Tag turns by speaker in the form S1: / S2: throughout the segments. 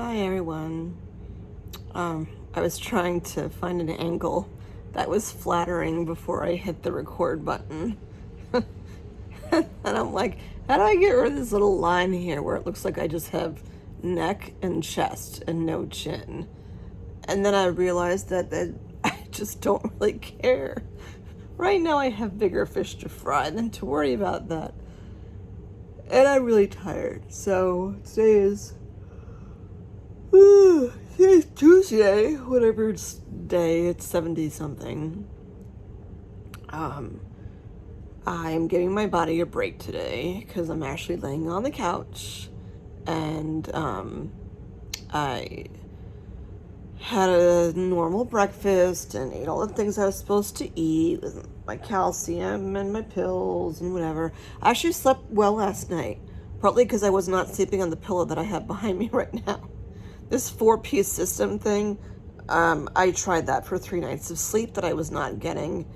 S1: Hi everyone. I was trying to find an angle that was flattering before I hit the record button. And I'm like, how do I get rid of this little line here where it looks like I just have neck and chest and no chin? And then I realized that I just don't really care. Right now I have bigger fish to fry than to worry about that. And I'm really tired. So today is today's Tuesday, whatever it's day, it's 70 something. I'm giving my body a break today because I'm actually laying on the couch, and I had a normal breakfast and ate all the things I was supposed to eat with my calcium and my pills and whatever. I actually slept well last night, partly because I was not sleeping on the pillow that I have behind me right now. This 4-piece system thing, I tried that for 3 nights of sleep that I was not getting,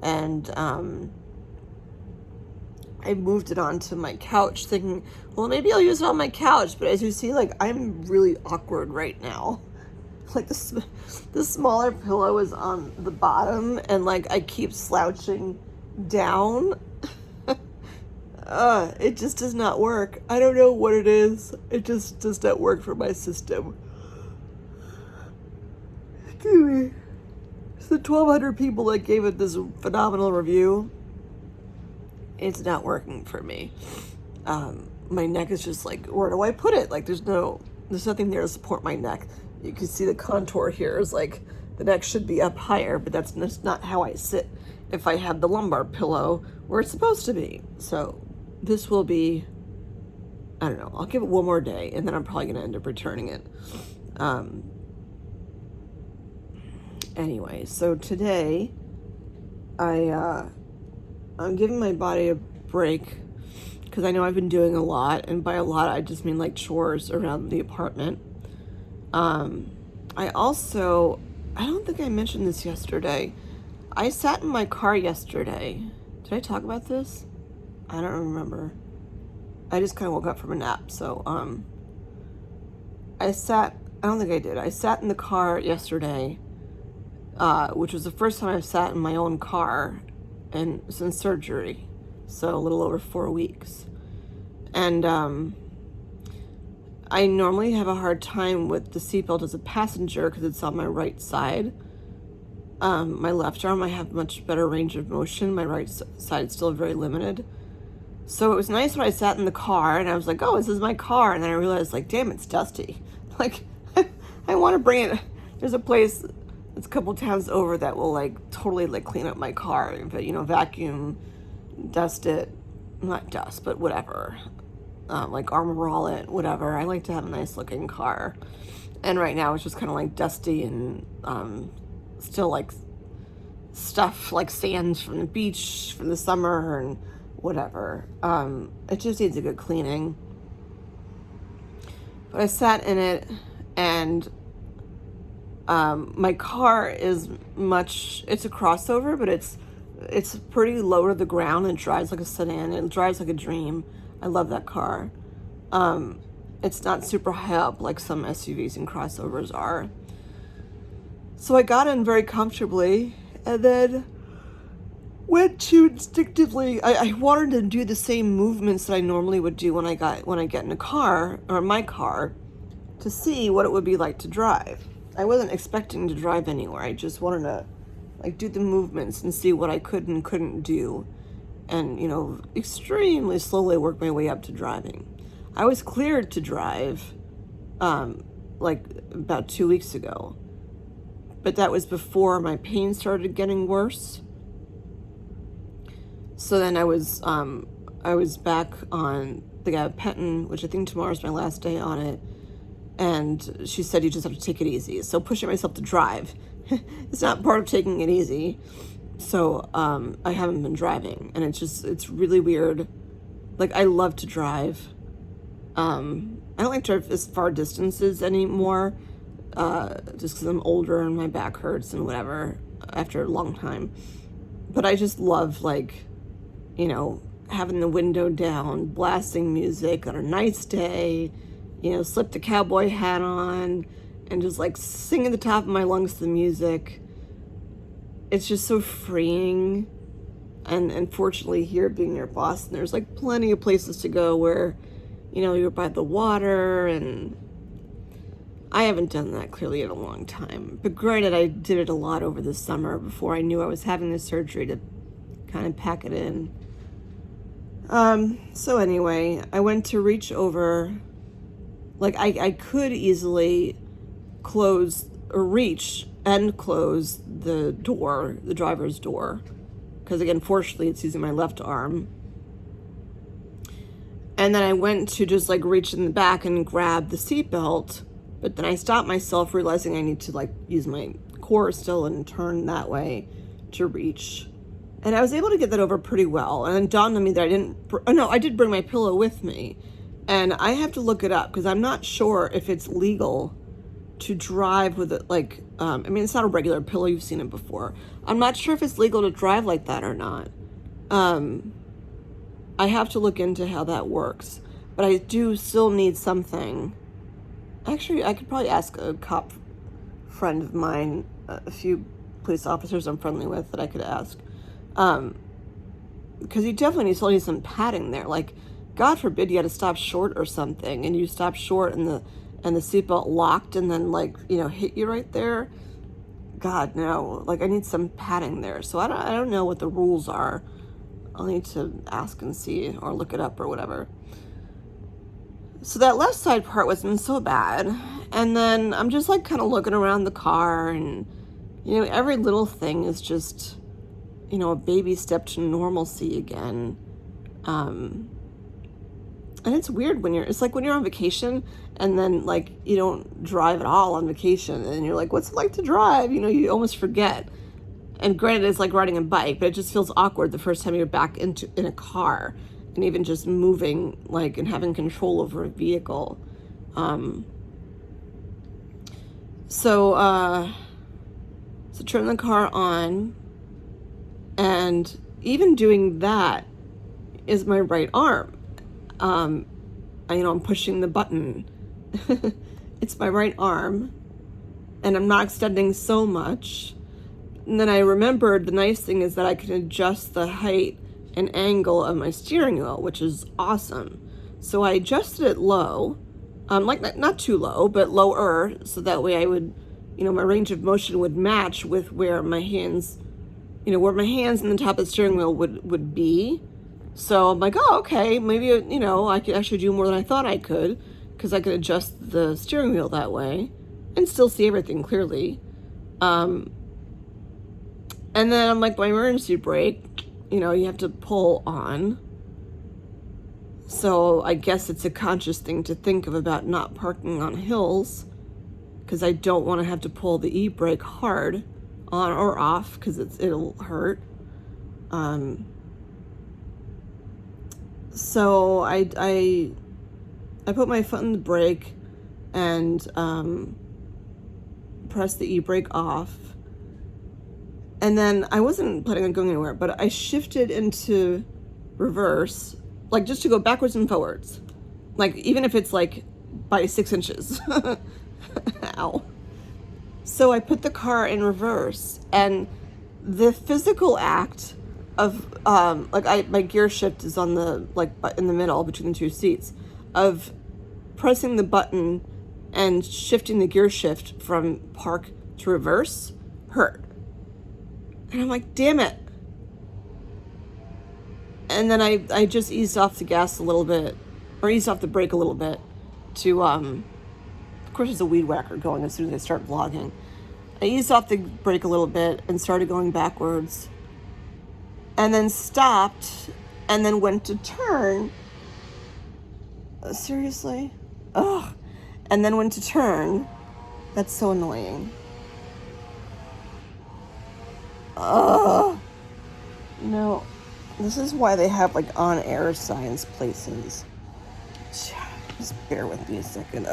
S1: and I moved it onto my couch thinking, well, maybe I'll use it on my couch, but as you see, like, I'm really awkward right now. Like, the smaller pillow is on the bottom, and, like, I keep slouching down. It just does not work. I don't know what it is. It just does not work for my system. Excuse me. It's the 1,200 people that gave it this phenomenal review. It's not working for me. My neck is just like, where do I put it? Like, there's nothing there to support my neck. You can see the contour here is like, the neck should be up higher, but that's not how I sit if I have the lumbar pillow where it's supposed to be. So this will be, I don't know, I'll give it one more day, and then I'm probably going to end up returning it. Anyway, so today I'm giving my body a break because I know I've been doing a lot, and by a lot I just mean like chores around the apartment. I don't think I mentioned this yesterday. I sat in my car yesterday. Did I talk about this? I don't remember. I just kind of woke up from a nap, so I don't think I did. I sat in the car yesterday, which was the first time I've sat in my own car since surgery, so a little over 4 weeks. And I normally have a hard time with the seatbelt as a passenger because it's on my right side. My left arm, I have much better range of motion. My right side is still very limited. So it was nice when I sat in the car and I was like, oh, this is my car. And then I realized, like, damn, it's dusty. Like, I want to bring it. There's a place that's a couple towns over that will, like, totally, like, clean up my car. But, vacuum, dust it. Not dust, but whatever. Like, Armor All it, whatever. I like to have a nice looking car. And right now it's just kind of, like, dusty and still, like, stuff like sand from the beach from the summer and whatever. It just needs a good cleaning. But I sat in it, and my car is it's a crossover, but it's pretty low to the ground and drives like a sedan. It drives like a dream. I love that car. It's not super high up like some SUVs and crossovers are. So I got in very comfortably, and then went to instinctively, I wanted to do the same movements that I normally would do when I get in a car, or my car, to see what it would be like to drive. I wasn't expecting to drive anywhere. I just wanted to, like, do the movements and see what I could and couldn't do, and, extremely slowly work my way up to driving. I was cleared to drive, like, about 2 weeks ago, but that was before my pain started getting worse. So then I was back on the gabapentin, which I think tomorrow's my last day on it, and she said you just have to take it easy. So pushing myself to drive, it's not part of taking it easy. So I haven't been driving, and it's really weird. Like, I love to drive. I don't like to drive as far distances anymore, just because I'm older and my back hurts and whatever after a long time. But I just love, like, having the window down, blasting music on a nice day, slip the cowboy hat on and just like sing at the top of my lungs the music. It's just so freeing. And fortunately here, being near Boston, there's like plenty of places to go where, you're by the water, and I haven't done that clearly in a long time. But granted, I did it a lot over the summer before I knew I was having the surgery to kind of pack it in. So anyway, I went to reach over, like I could easily close or reach and close the door, the driver's door, because again, fortunately it's using my left arm. And then I went to just like reach in the back and grab the seatbelt, but then I stopped myself, realizing I need to like use my core still and turn that way to reach. And I was able to get that over pretty well. And it dawned on me that I did bring my pillow with me. And I have to look it up because I'm not sure if it's legal to drive with it. Like, it's not a regular pillow. You've seen it before. I'm not sure if it's legal to drive like that or not. I have to look into how that works. But I do still need something. Actually, I could probably ask a cop friend of mine, a few police officers I'm friendly with that I could ask. Because you definitely still need some padding there. Like, God forbid you had to stop short or something, and you stopped short and the seatbelt locked and then hit you right there. God, no. Like, I need some padding there. So I don't know what the rules are. I'll need to ask and see or look it up or whatever. So that left side part wasn't so bad. And then I'm just like kind of looking around the car, and every little thing is just a baby step to normalcy again. And it's weird it's like when you're on vacation and then like you don't drive at all on vacation, and you're like, what's it like to drive? You almost forget. And granted, it's like riding a bike, but it just feels awkward the first time you're back in a car, and even just moving like and having control over a vehicle. So turn the car on. And even doing that is my right arm. I'm pushing the button. It's my right arm. And I'm not extending so much. And then I remembered the nice thing is that I can adjust the height and angle of my steering wheel, which is awesome. So I adjusted it low, like not too low, but lower, so that way I would, my range of motion would match with where my hands and the top of the steering wheel would be. So I'm like, oh, okay, maybe, I could actually do more than I thought I could, because I could adjust the steering wheel that way and still see everything clearly. And then I'm like, my emergency brake, you have to pull on. So I guess it's a conscious thing to think of about not parking on hills, because I don't want to have to pull the e-brake hard on or off, because it'll hurt. So I put my foot in the brake and pressed the e-brake off. And then I wasn't planning on going anywhere, but I shifted into reverse, like just to go backwards and forwards. Like, even if it's like by 6 inches. Ow. So I put the car in reverse, and the physical act of, my gear shift is on the, in the middle between the two seats, of pressing the button and shifting the gear shift from park to reverse hurt. And I'm like, damn it. And then I just eased off the gas a little bit, or eased off the brake a little bit to, of course there's a weed whacker going as soon as I start vlogging. I eased off the brake a little bit and started going backwards, and then stopped, and then went to turn. Seriously? Ugh. And then went to turn. That's so annoying. Ugh. This is why they have on-air signs places. Just bear with me a second.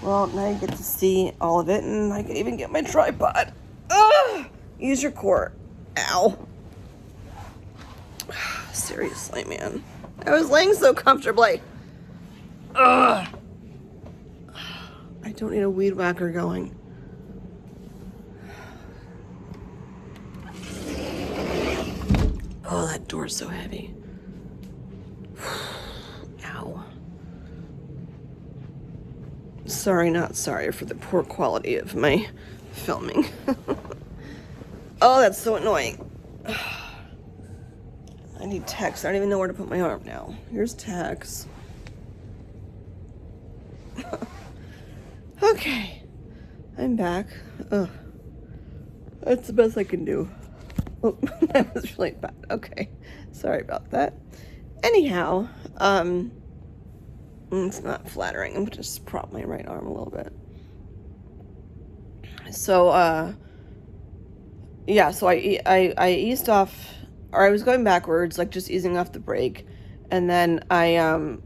S1: Well, now I get to see all of it, and I can even get my tripod. Ugh! Use your core. Ow. Seriously, man. I was laying so comfortably. Ugh. don't need a weed whacker going. Oh, that door's so heavy. Ow. Sorry, not sorry for the poor quality of my filming. Oh, that's so annoying. I need Tex. I don't even know where to put my arm now. Here's Tex. Okay. I'm back. Ugh. That's the best I can do. Oh, that was really bad. Okay. Sorry about that. Anyhow, it's not flattering. I'm gonna just prop my right arm a little bit. So, yeah, so I eased off, or I was going backwards, like just easing off the brake, and then I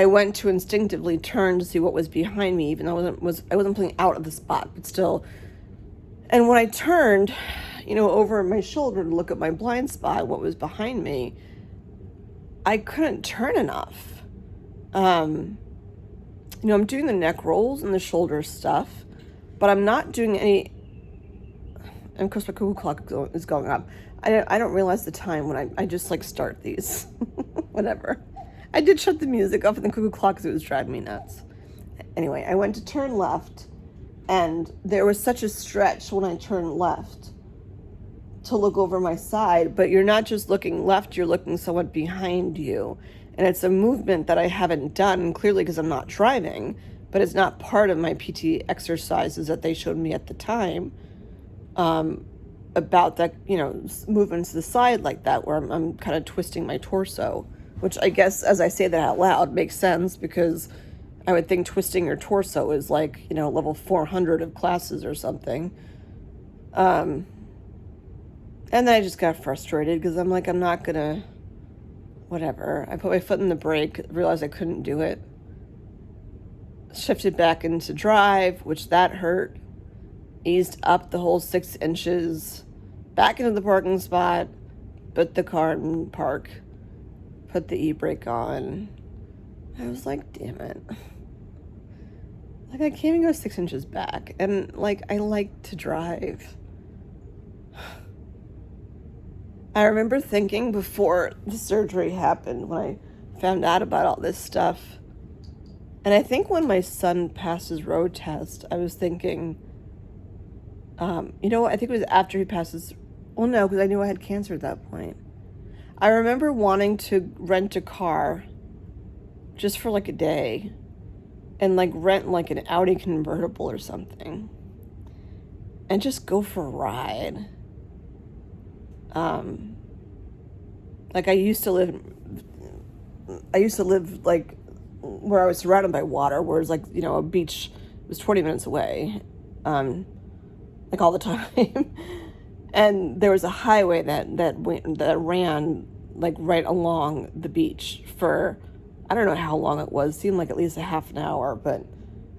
S1: went to instinctively turn to see what was behind me, even though I wasn't pulling out of the spot, but still. And when I turned, over my shoulder to look at my blind spot, what was behind me, I couldn't turn enough. I'm doing the neck rolls and the shoulder stuff, but I'm not doing any. And of course, my cuckoo clock is going up. I don't realize the time when I just like start these. Whatever. I did shut the music off in the cuckoo clock because it was driving me nuts. Anyway, I went to turn left, and there was such a stretch when I turned left to look over my side, but you're not just looking left, you're looking somewhat behind you. And it's a movement that I haven't done, clearly because I'm not driving, but it's not part of my PT exercises that they showed me at the time, about that, movement to the side like that, where I'm kind of twisting my torso, which I guess, as I say that out loud, makes sense, because I would think twisting your torso is like, level 400 of classes or something. And then I just got frustrated because I'm like, I'm not gonna, whatever. I put my foot in the brake, realized I couldn't do it. Shifted back into drive, which that hurt. Eased up the whole 6 inches, back into the parking spot, put the car in park, put the e-brake on. I was like, damn it. Like, I can't even go 6 inches back. And, like, I like to drive. I remember thinking before the surgery happened, when I found out about all this stuff, and I think when my son passed his road test, I was thinking, I think it was after he passed his, well, no, because I knew I had cancer at that point. I remember wanting to rent a car just for like a day and like rent like an Audi convertible or something and just go for a ride. Like I used to live like where I was surrounded by water, whereas like, a beach was 20 minutes away, like all the time. And there was a highway that ran like right along the beach for, I don't know how long it was. It seemed like at least a half an hour, but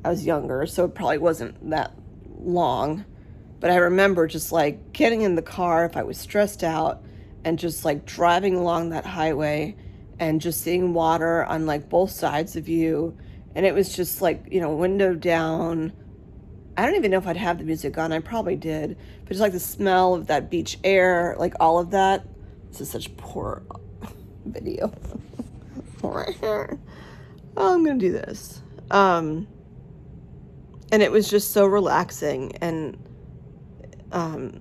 S1: I was younger, so it probably wasn't that long. But I remember just like getting in the car if I was stressed out and just like driving along that highway and just seeing water on like both sides of you. And it was just like, window down. I don't even know if I'd have the music on. I probably did. But just like the smell of that beach air, like all of that. This is such poor video. Right here. Oh, I'm going to do this. And it was just so relaxing. And I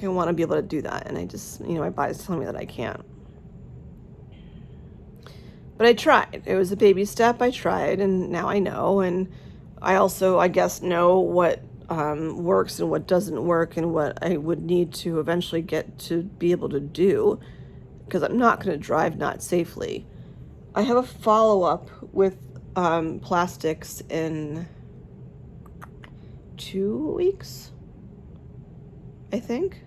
S1: want to be able to do that. And I just, my body's telling me that I can't. But I tried. It was a baby step. I tried. And now I know. And I also, I guess, know what works and what doesn't work and what I would need to eventually get to be able to do, because I'm not going to drive not safely. I have a follow-up with plastics in 2 weeks, I think.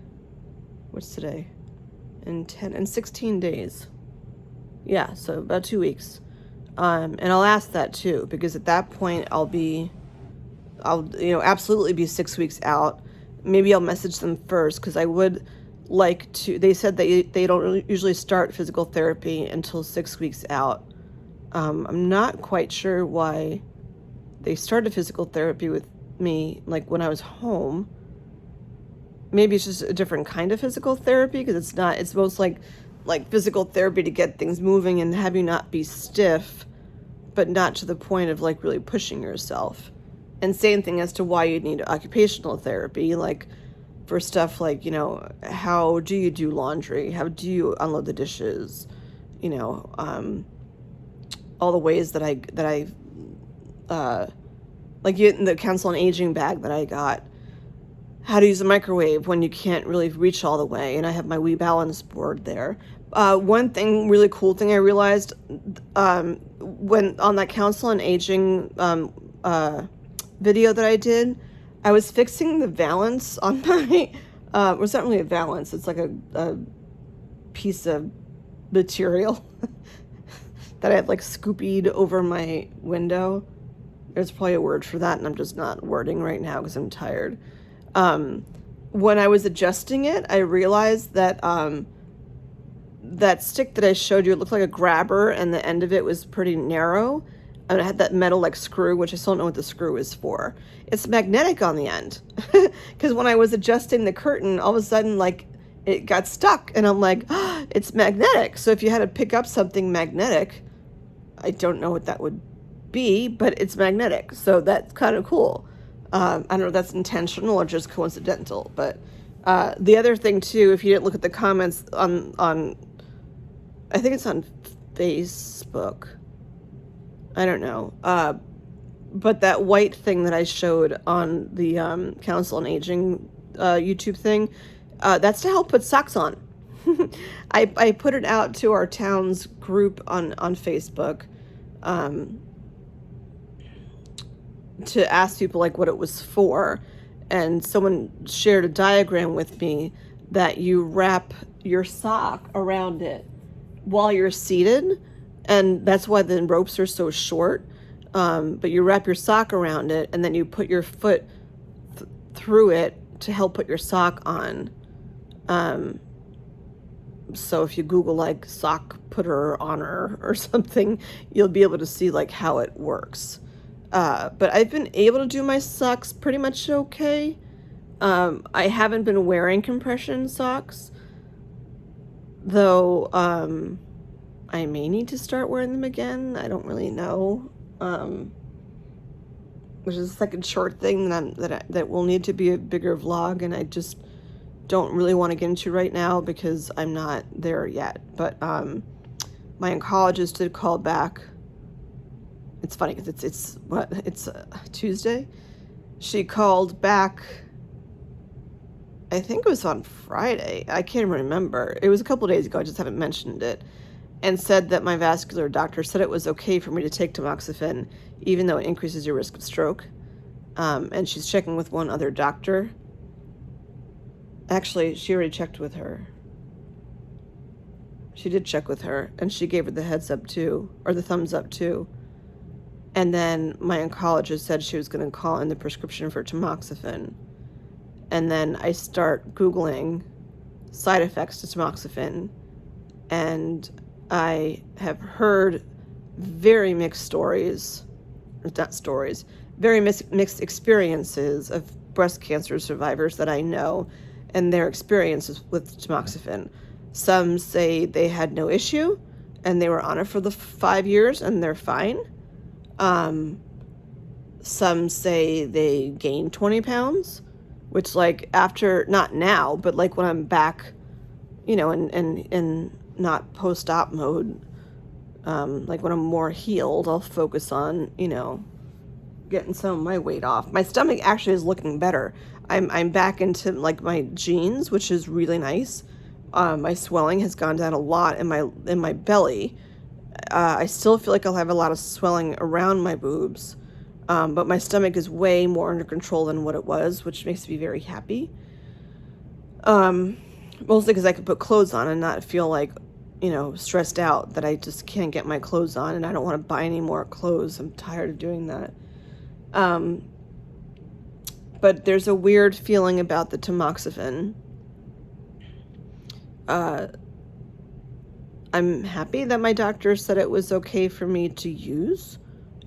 S1: What's today? In 16 days. Yeah, so about 2 weeks. And I'll ask that too, because at that point I'll absolutely be 6 weeks out. Maybe I'll message them first, because I would like to. They said that they don't usually start physical therapy until 6 weeks out. I'm not quite sure why they started physical therapy with me, like, when I was home. Maybe it's just a different kind of physical therapy, because it's most like physical therapy to get things moving and have you not be stiff, but not to the point of, like, really pushing yourself. And same thing as to why you need occupational therapy, like, for stuff like, how do you do laundry? How do you unload the dishes? All the ways that I like the Council on Aging bag that I got. How to use a microwave when you can't really reach all the way, and I have my Wii balance board there. One really cool thing I realized when on that Council on Aging video that I did, I was fixing the valance on my, well, it's not really a valance, it's like a piece of material that I have, like, scoopied over my window. There's probably a word for that, and I'm just not wording right now because I'm tired. When I was adjusting it, I realized that that stick that I showed you, it looked like a grabber, and the end of it was pretty narrow, and it had that metal, like, screw, which I still don't know what the screw is for. It's magnetic on the end, because when I was adjusting the curtain, all of a sudden, like, it got stuck, and I'm like, oh, it's magnetic. So if you had to pick up something magnetic, I don't know what that would be, but it's magnetic, so that's kind of cool. I don't know if that's intentional or just coincidental, but the other thing too, if you didn't look at the comments on I think it's on Facebook, I don't know, but that white thing that I showed on the Council on Aging YouTube thing, that's to help put socks on. I put it out to our town's group on Facebook, to ask people, like, what it was for, and someone shared a diagram with me that you wrap your sock around it while you're seated, and that's why the ropes are so short, but you wrap your sock around it, and then you put your foot through it to help put your sock on. So if you Google, like, sock putter oner or something, you'll be able to see, like, how it works. But I've been able to do my socks pretty much okay. I haven't been wearing compression socks, though I may need to start wearing them again. I don't really know. Which is a second short thing that will need to be a bigger vlog, and I just don't really want to get into right now because I'm not there yet. But my oncologist did call back. It's funny because it's Tuesday. She called back, I think it was on Friday. I can't remember. It was a couple days ago. I just haven't mentioned it. And said that my vascular doctor said it was okay for me to take tamoxifen, even though it increases your risk of stroke. And she's checking with one other doctor. Actually, she already checked with her. She did check with her, and she gave her the heads up too, or the thumbs up too. And then my oncologist said she was going to call in the prescription for tamoxifen. And then I start Googling side effects to tamoxifen, and I have heard very mixed stories, very mixed experiences of breast cancer survivors that I know and their experiences with tamoxifen. Some say they had no issue and they were on it for the 5 years and they're fine. Some say they gained 20 pounds, which, like, after, not now, but like when I'm back, in not post-op mode, like when I'm more healed, I'll focus on, getting some of my weight off. My stomach actually is looking better. I'm back into, like, my jeans, which is really nice. My swelling has gone down a lot in my belly. I still feel like I'll have a lot of swelling around my boobs, but my stomach is way more under control than what it was, which makes me very happy. Mostly because I can put clothes on and not feel like, stressed out that I just can't get my clothes on, and I don't want to buy any more clothes. I'm tired of doing that. But there's a weird feeling about the tamoxifen. I'm happy that my doctor said it was okay for me to use,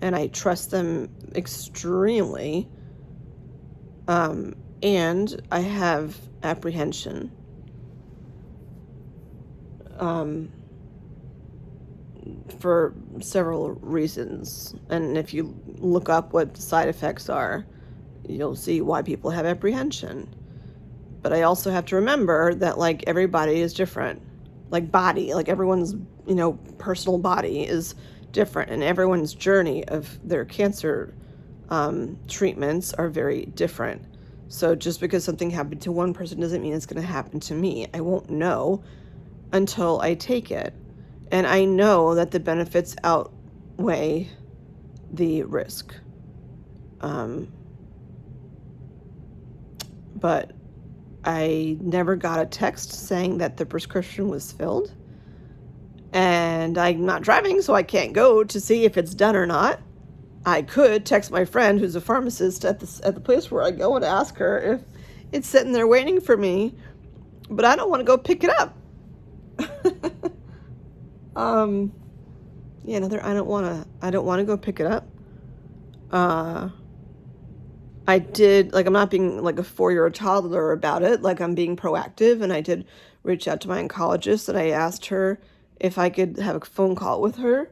S1: and I trust them extremely. And I have apprehension. For several reasons. And if you look up what side effects are, you'll see why people have apprehension. But I also have to remember that, like, everybody is different. Like, body, like, everyone's, personal body is different, and everyone's journey of their cancer treatments are very different. So just because something happened to one person doesn't mean it's going to happen to me. I won't know until I take it. And I know that the benefits outweigh the risk. But I never got a text saying that the prescription was filled. And I'm not driving, so I can't go to see if it's done or not. I could text my friend who's a pharmacist at the place where I go and ask her if it's sitting there waiting for me. But I don't want to go pick it up. I don't want to go pick it up. I did, like, I'm not being like a 4-year-old toddler about it. Like, I'm being proactive, and I did reach out to my oncologist, and I asked her if I could have a phone call with her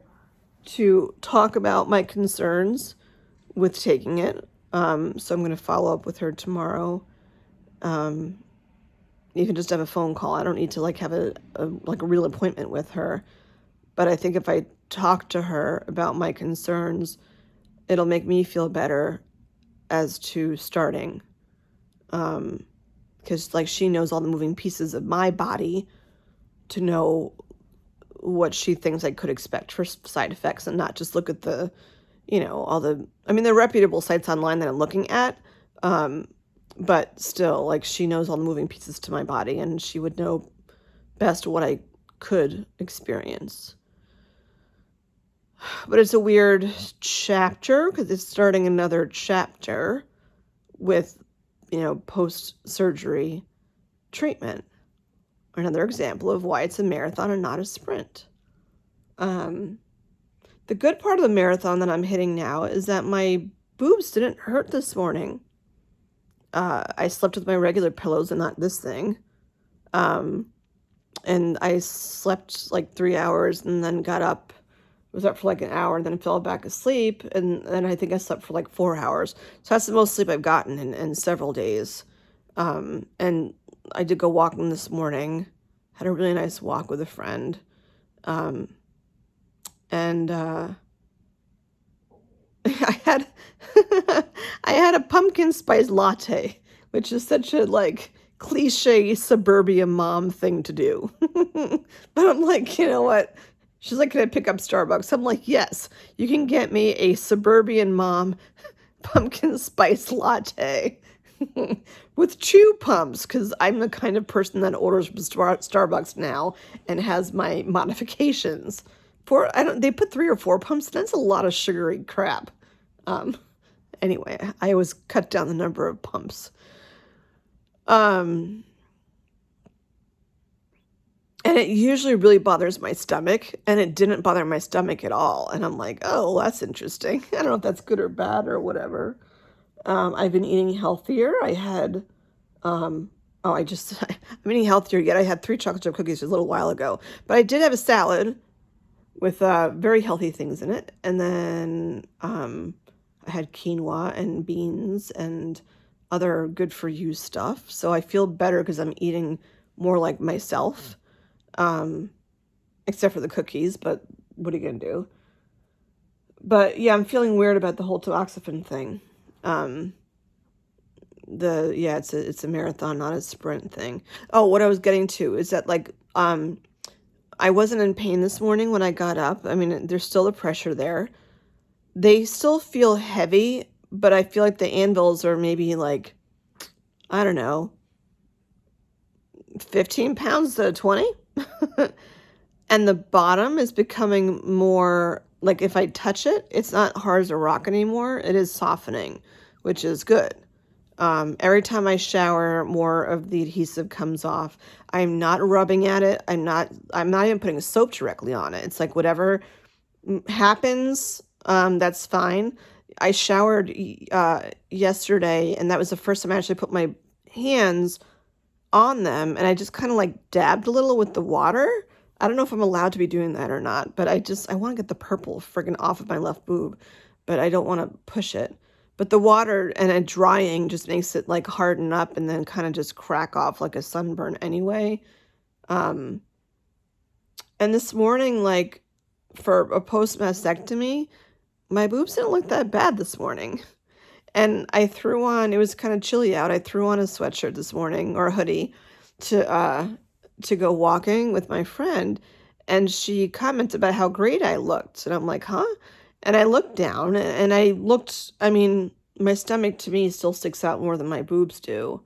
S1: to talk about my concerns with taking it. So I'm going to follow up with her tomorrow. You can just have a phone call. I don't need to, like, have a real appointment with her. But I think if I talk to her about my concerns, it'll make me feel better as to starting. Because, like, she knows all the moving pieces of my body to know what she thinks I could expect for side effects, and not just look at the, the reputable sites online that I'm looking at. But still, like, she knows all the moving pieces to my body, and she would know best what I could experience. But it's a weird chapter because it's starting another chapter with, post-surgery treatment. Another example of why it's a marathon and not a sprint. The good part of the marathon that I'm hitting now is that my boobs didn't hurt this morning. I slept with my regular pillows and not this thing. And I slept like 3 hours and then got up. Was up for like an hour and then fell back asleep, and then I think I slept for like 4 hours. So that's the most sleep I've gotten in several days. And I did go walking this morning. Had a really nice walk with a friend. I had I had a pumpkin spice latte, which is such a, like, cliche suburban mom thing to do. But I'm like, you know what? She's like, can I pick up Starbucks? I'm like, yes, you can get me a suburban mom pumpkin spice latte with 2 pumps, because I'm the kind of person that orders from Starbucks now and has my modifications. They put 3 or 4 pumps, and that's a lot of sugary crap. Anyway, I always cut down the number of pumps. And it usually really bothers my stomach, and it didn't bother my stomach at all. And I'm like, oh, that's interesting. I don't know if that's good or bad or whatever. I've been eating healthier. I had, I'm eating healthier yet. I had 3 chocolate chip cookies a little while ago. But I did have a salad with very healthy things in it. And then I had quinoa and beans and other good-for-you stuff. So I feel better because I'm eating more like myself. Except for the cookies, but what are you going to do? But yeah, I'm feeling weird about the whole Tamoxifen thing. It's a marathon, not a sprint thing. Oh, what I was getting to is that, like, I wasn't in pain this morning when I got up. I mean, there's still the pressure there. They still feel heavy, but I feel like the anvils are maybe, like, I don't know, 15 pounds to 20. And the bottom is becoming more, like, if I touch it, it's not hard as a rock anymore. It is softening, which is good. Every time I shower, more of the adhesive comes off. I'm not rubbing at it. I'm not even putting soap directly on it. It's like whatever happens, that's fine. I showered yesterday, and that was the first time I actually put my hands on them, and I just kind of like dabbed a little with the water. I don't know if I'm allowed to be doing that or not, but I want to get the purple friggin' off of my left boob, but I don't want to push it. But the water and it drying just makes it like harden up and then kind of just crack off like a sunburn anyway. And this morning, like for a post mastectomy, my boobs didn't look that bad this morning. And I threw on, it was kind of chilly out. I threw on a sweatshirt this morning, or a hoodie, to go walking with my friend, and she commented about how great I looked. And I'm like, huh? And I looked down and I mean, my stomach to me still sticks out more than my boobs do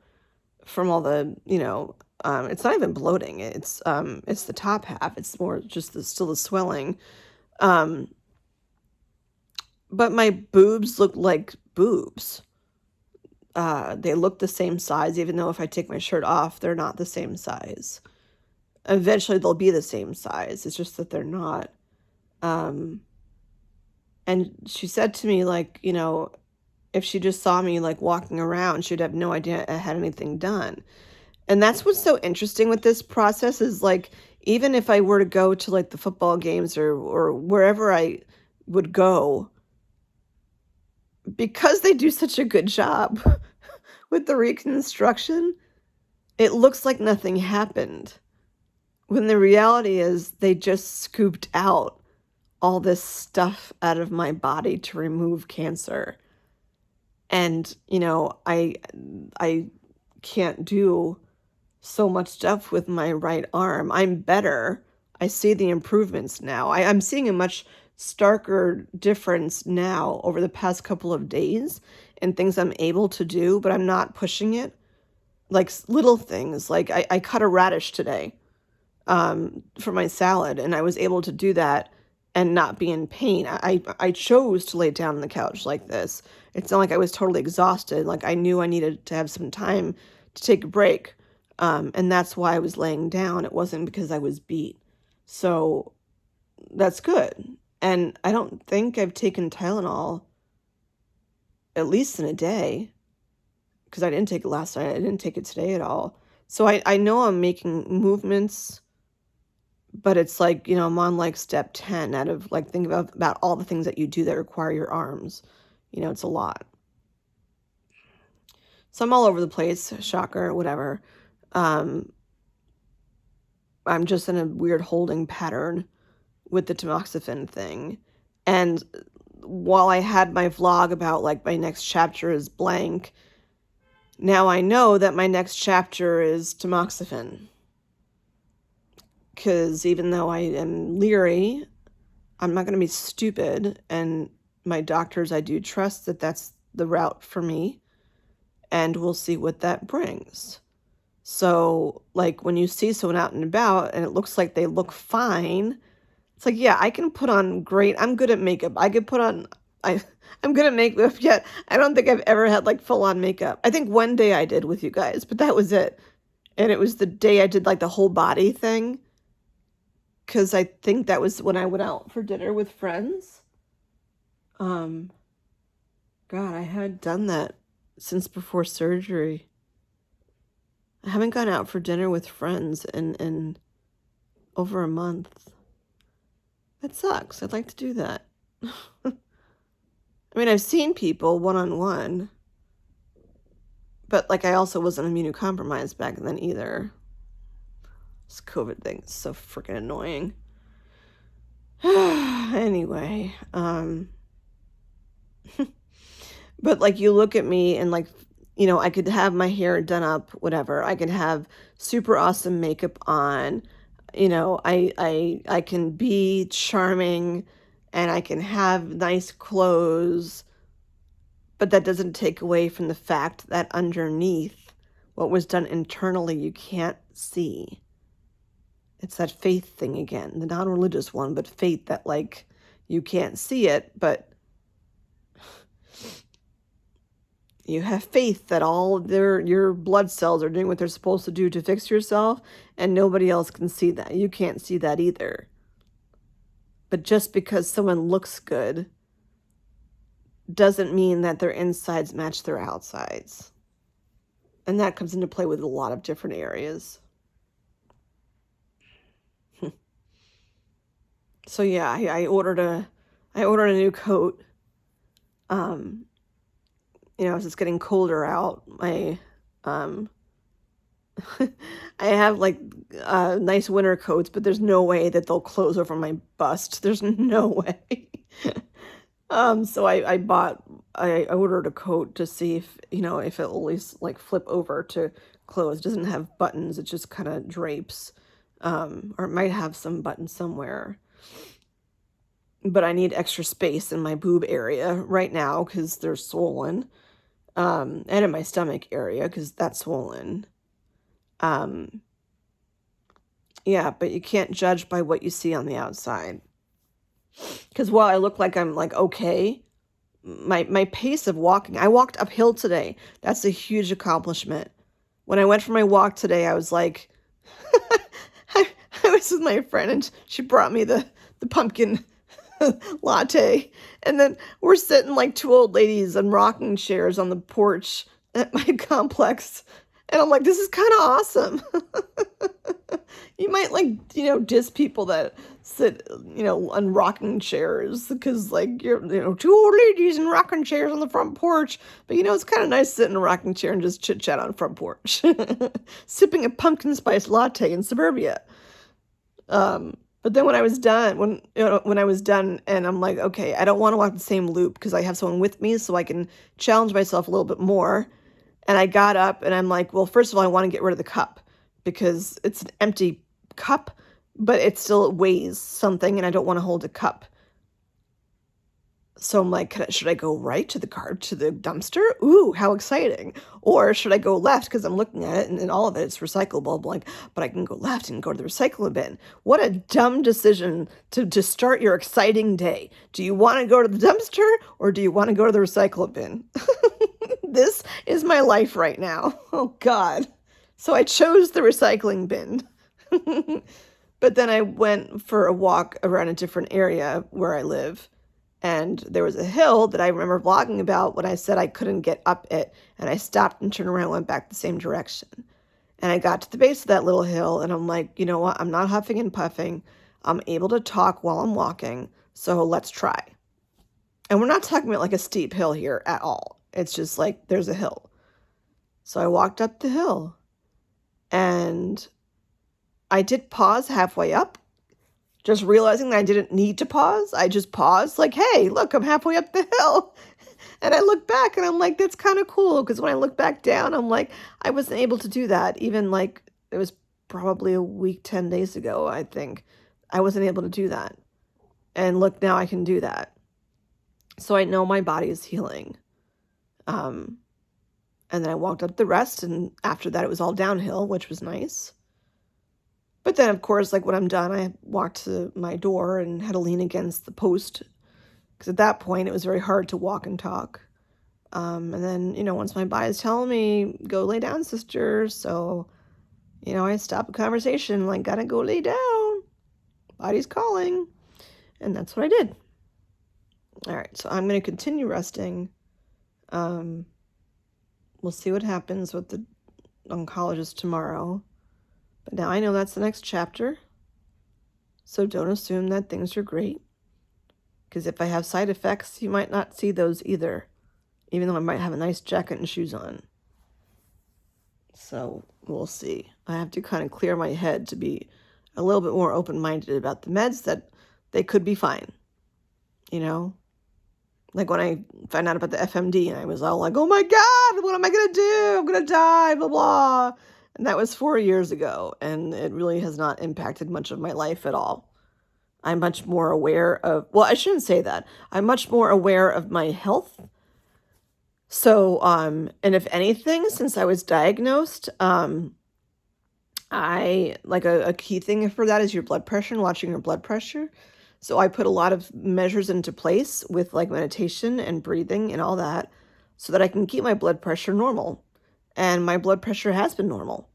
S1: from all the, it's not even bloating. It's the top half. It's more just still the swelling. But my boobs look like boobs. They look the same size, even though if I take my shirt off, they're not the same size. Eventually, they'll be the same size. It's just that they're not. And she said to me, like, if she just saw me, like, walking around, she'd have no idea I had anything done. And that's what's so interesting with this process is, like, even if I were to go to, like, the football games or wherever I would go, because they do such a good job with the reconstruction, it looks like nothing happened. When the reality is they just scooped out all this stuff out of my body to remove cancer. And, I can't do so much stuff with my right arm. I'm better. I see the improvements now. I'm seeing a much starker difference now over the past couple of days in things I'm able to do, but I'm not pushing it. Like little things, like I cut a radish today for my salad, and I was able to do that and not be in pain. I chose to lay down on the couch like this. It's not like I was totally exhausted. Like I knew I needed to have some time to take a break. And that's why I was laying down. It wasn't because I was beat. So that's good. And I don't think I've taken Tylenol at least in a day, because I didn't take it last night. I didn't take it today at all. So I know I'm making movements, but it's like, I'm on like step 10 out of like think about all the things that you do that require your arms. It's a lot. So I'm all over the place, shocker, whatever. I'm just in a weird holding pattern with the Tamoxifen thing. And while I had my vlog about like my next chapter is blank, now I know that my next chapter is Tamoxifen. Because even though I am leery, I'm not going to be stupid. And my doctors, I do trust that that's the route for me. And we'll see what that brings. So, like, when you see someone out and about and it looks like they look fine, it's like, yeah, I can put on great. I'm good at makeup. I could put on, I'm good at makeup, yet I don't think I've ever had, like, full-on makeup. I think one day I did with you guys, but that was it. And it was the day I did, like, the whole body thing. Because I think that was when I went out for dinner with friends. God, I had done that since before surgery. I haven't gone out for dinner with friends in over a month. That sucks. I'd like to do that. I mean, I've seen people one-on-one, but like I also wasn't immunocompromised back then either. This COVID thing is so freaking annoying. Anyway, but like you look at me and like, I could have my hair done up, whatever. I could have super awesome makeup on. I can be charming and I can have nice clothes, but that doesn't take away from the fact that underneath what was done internally, you can't see. It's that faith thing again, the non-religious one, but faith that like you can't see it, but You have faith that all your blood cells are doing what they're supposed to do to fix yourself, and nobody else can see that. You can't see that either. But just because someone looks good doesn't mean that their insides match their outsides. And that comes into play with a lot of different areas. So yeah, I ordered a new coat. As it's getting colder out, I have like nice winter coats, but there's no way that they'll close over my bust. There's no way. So I ordered a coat to see if it'll at least like flip over to close. It doesn't have buttons, it just kind of drapes. Or it might have some buttons somewhere. But I need extra space in my boob area right now because they're swollen. And in my stomach area because that's swollen. Yeah, but you can't judge by what you see on the outside. Because while I look like I'm like okay, my pace of walking, I walked uphill today. That's a huge accomplishment. When I went for my walk today, I was like, I was with my friend and she brought me the pumpkin latte. And then we're sitting like two old ladies on rocking chairs on the porch at my complex. And I'm like, this is kind of awesome. You might diss people that sit, on rocking chairs because like you're, two old ladies in rocking chairs on the front porch. But it's kind of nice sitting in a rocking chair and just chit chat on front porch, sipping a pumpkin spice latte in suburbia. But then when I was done, and I'm like, okay, I don't want to walk the same loop because I have someone with me so I can challenge myself a little bit more. And I got up and I'm like, well, first of all, I want to get rid of the cup because it's an empty cup, but it still weighs something and I don't want to hold a cup. So I'm like, should I go right to the dumpster? Ooh, how exciting. Or should I go left because I'm looking at it and all of it's recyclable. I'm like, but I can go left and go to the recycling bin. What a dumb decision to start your exciting day. Do you want to go to the dumpster or do you want to go to the recycling bin? This is my life right now. Oh, God. So I chose the recycling bin. But then I went for a walk around a different area where I live. And there was a hill that I remember vlogging about when I said I couldn't get up it. And I stopped and turned around and went back the same direction. And I got to the base of that little hill and I'm like, you know what? I'm not huffing and puffing. I'm able to talk while I'm walking. So let's try. And we're not talking about like a steep hill here at all. It's just like there's a hill. So I walked up the hill and I did pause halfway up, just realizing that I didn't need to pause. I just paused like, hey, look, I'm halfway up the hill. And I look back and I'm like, that's kind of cool. Because when I look back down, I'm like, I wasn't able to do that. Even like it was probably a week, 10 days ago, I think. I wasn't able to do that. And look, now I can do that. So I know my body is healing. And then I walked up the rest, and after that it was all downhill, which was nice. But then, of course, like when I'm done, I walked to my door and had to lean against the post because at that point it was very hard to walk and talk. And then, once my body's telling me, go lay down, sister. So, I stopped the conversation, like, gotta go lay down. Body's calling. And that's what I did. All right, so I'm going to continue resting. We'll see what happens with the oncologist tomorrow. But now I know that's the next chapter. So don't assume that things are great. Because if I have side effects, you might not see those either. Even though I might have a nice jacket and shoes on. So we'll see. I have to kind of clear my head to be a little bit more open-minded about the meds that they could be fine. Like when I found out about the FMD and I was all like, oh my God, what am I going to do? I'm going to die, blah, blah. And that was 4 years ago. And it really has not impacted much of my life at all. I'm much more aware of, well, I shouldn't say that. I'm much more aware of my health. So, and if anything, since I was diagnosed, I, like a key thing for that is your blood pressure and watching your blood pressure. So I put a lot of measures into place with like meditation and breathing and all that. so that I can keep my blood pressure normal. And my blood pressure has been normal,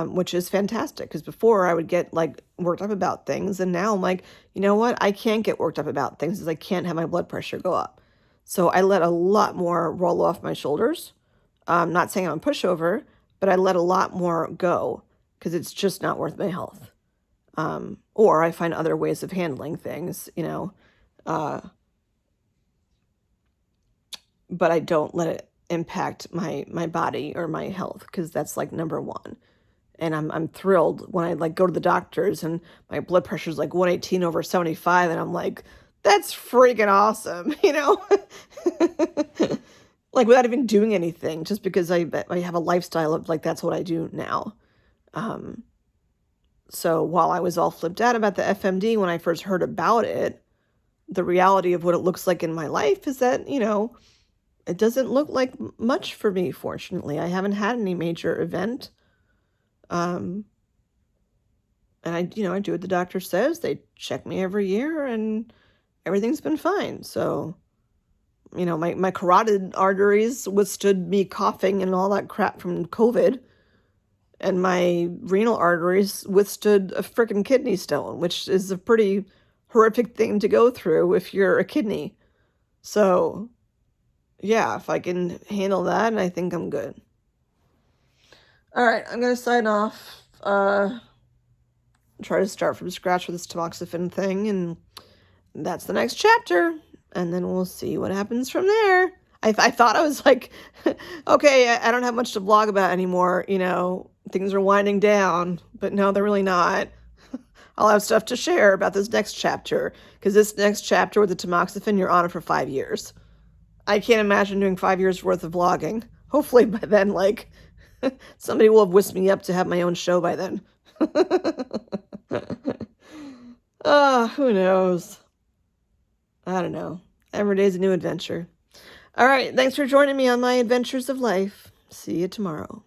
S1: which is fantastic, because before I would get like worked up about things, and now I'm like, you know what? I can't get worked up about things because I can't have my blood pressure go up. So I let a lot more roll off my shoulders. Not saying I'm a pushover, but I let a lot more go because it's just not worth my health. Or I find other ways of handling things, but I don't let it impact my body or my health, because that's like number one. And I'm thrilled when I like go to the doctors and my blood pressure is like 118/75, and I'm like, that's freaking awesome, like without even doing anything, just because I have a lifestyle of like that's what I do now. So while I was all flipped out about the FMD when I first heard about it, the reality of what it looks like in my life is that, it doesn't look like much for me, fortunately. I haven't had any major event. And I do what the doctor says. They check me every year and everything's been fine. So, my carotid arteries withstood me coughing and all that crap from COVID. And my renal arteries withstood a freaking kidney stone, which is a pretty horrific thing to go through if you're a kidney. So, yeah, if I can handle that, I think I'm good. All right, I'm going to sign off. Try to start from scratch with this tamoxifen thing, and that's the next chapter. And then we'll see what happens from there. I thought I was like, okay, I don't have much to blog about anymore. Things are winding down, but no, they're really not. I'll have stuff to share about this next chapter, because this next chapter with the tamoxifen, you're on it for 5 years. I can't imagine doing 5 years worth of vlogging. Hopefully by then, like, somebody will have whisked me up to have my own show by then. Who knows? I don't know. Every day's a new adventure. All right, thanks for joining me on my adventures of life. See you tomorrow.